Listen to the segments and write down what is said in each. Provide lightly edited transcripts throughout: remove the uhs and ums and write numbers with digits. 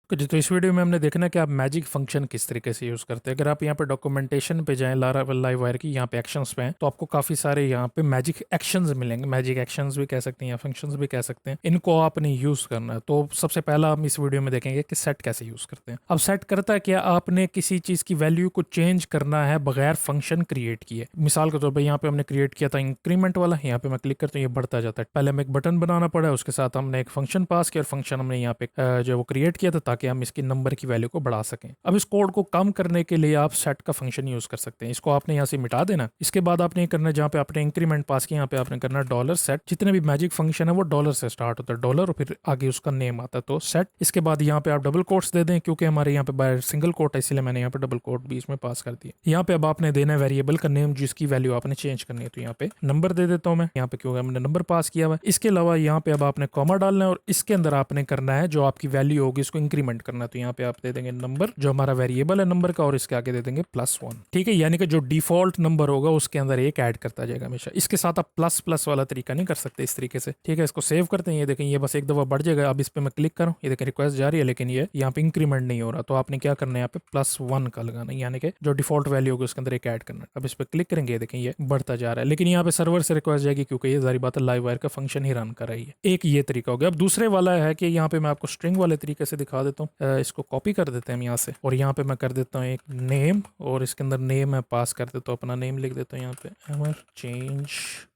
जी, तो इस वीडियो में हमने देखना है कि आप मैजिक फंक्शन किस तरीके से यूज़ करते हैं। अगर आप यहाँ पे डॉक्यूमेंटेशन पे जाएँ लारावेल लाइववायर की, यहाँ पे एक्शंस पे हैं, तो आपको काफ़ी सारे यहाँ पे मैजिक एक्शंस मिलेंगे। मैजिक एक्शंस भी कह सकते हैं या फंक्शंस भी कह सकते हैं। इनको आपने यूज़ करना है। तो सबसे पहला हम इस वीडियो में देखेंगे कि सेट कैसे यूज़ करते हैं। अब सेट करता क्या, आपने किसी चीज़ की वैल्यू को चेंज करना है बगैर फंक्शन क्रिएट किए। मिसाल के तौर पर यहाँ पे हमने क्रिएट किया था इंक्रीमेंट वाला, यहाँ पे मैं क्लिक करता हूँ, ये बढ़ता जाता है। पहले हमें एक बटन बनाना पड़ा, उसके साथ हमने एक फंक्शन पास किया और फंक्शन हमने यहाँ पे जो वो क्रिएट किया था ताकि हम इसकी नंबर की वैल्यू को बढ़ा सकें। अब इस कोड को कम करने के लिए आप सेट का फंक्शन यूज कर सकते हैं। इसको आपने यहाँ से मिटा देना। इसके बाद आपने ये करना है, जहाँ पे आपने इंक्रीमेंट पास किया यहाँ पे आपने करना डॉलर सेट। जितने भी मैजिक फंक्शन है वो डॉलर से स्टार्ट होता है, डॉलर और फिर आगे उसका नेम आता है, तो सेट। इसके बाद यहाँ पे आप डबल कोट्स दे दें, क्योंकि हमारे यहाँ पे बाय सिंगल कोट है इसलिए मैंने यहाँ पे डबल कोट बीच में पास कर दिया। यहाँ पे अब आपने देना है वेरिएबल का नेम जिसकी वैल्यू आपने चेंज करनी है, तो यहाँ पे नंबर दे देता हूँ मैं, यहाँ पे क्योंकि हमने नंबर पास किया हुआ है। इसके अलावा यहाँ पे अब आपने कॉमा डालना है और इसके अंदर आपने करना है जो आपकी वैल्यू होगी इसको इंक्रीमेंट करना है, तो यहाँ पे आप दे देंगे नंबर जो हमारा वेरिएबल है नंबर का, और इसके आगे दे देंगे +1। ठीक है, यानी कि जो डिफॉल्ट नंबर होगा उसके अंदर एक ऐड करता जाएगा हमेशा। इसके साथ आप प्लस प्लस वाला तरीका नहीं कर सकते इस तरीके से। ठीक है, इसको सेव करते हैं। ये देखें, ये बस एक दफा बढ़ जाएगा। अब इस पे मैं क्लिक करूँ, ये देखें रिक्वेस्ट जा रही है, लेकिन ये यहाँ पे इंक्रीमेंट नहीं हो रहा। तो आपने क्या करना है, यहाँ पे +1 का लगाना है, यानी कि जो डिफॉल्ट वैल्यू होगी उसके अंदर एक ऐड करना है। अब इस पे क्लिक करेंगे, ये देखें ये बढ़ता जा रहा है, लेकिन यहाँ पे सर्वर से रिक्वेस्ट जाएगी क्योंकि ये सारी बात लाइववायर का फंक्शन ही रन कर रही है। एक ये तरीका हो गया। अब दूसरे वाला है कि यहाँ पे मैं आपको स्ट्रिंग वाले तरीके से दिखा देता हूँ। इसको कॉपी कर देते हैं हम यहाँ से, और यहाँ पे मैं कर देता हूँ एक नेम, और इसके अंदर नेम मैं पास कर देता हूँ, अपना नेम लिख देता हूँ यहाँ पे अमर चेंज।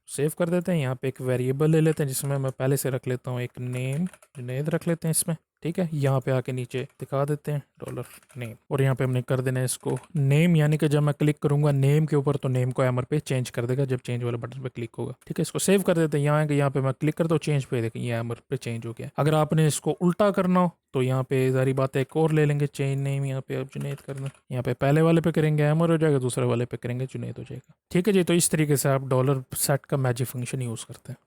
सेव कर देते हैं। यहाँ पे एक वेरिएबल ले लेते हैं जिसमें मैं पहले से रख लेता हूँ एक नेम, जुनैद रख लेते हैं इसमें। ठीक है, यहाँ पे आके नीचे दिखा देते हैं डॉलर नेम, और यहाँ पे हमने कर देना है इसको नेम, यानी कि जब मैं क्लिक करूंगा नेम के ऊपर तो नेम को एमर पे चेंज कर देगा जब चेंज वाले बटन पे क्लिक होगा। ठीक है, इसको सेव कर देते हैं। यहाँ पे मैं क्लिक करता हूँ चेंज पे, देखिए ये एमर पे चेंज हो गया। अगर आपने इसको उल्टा करना हो तो यहाँ पे सारी बात एक और ले लेंगे, चेंज नेम यहाँ पे अब जुनैद करना, यहाँ पे पहले वाले पे करेंगे एमर हो जाएगा, दूसरे वाले पे करेंगे जुनैद हो जाएगा। ठीक है जी, तो इस तरीके से आप डॉलर सेट का मैजिक फंक्शन यूज करते हैं।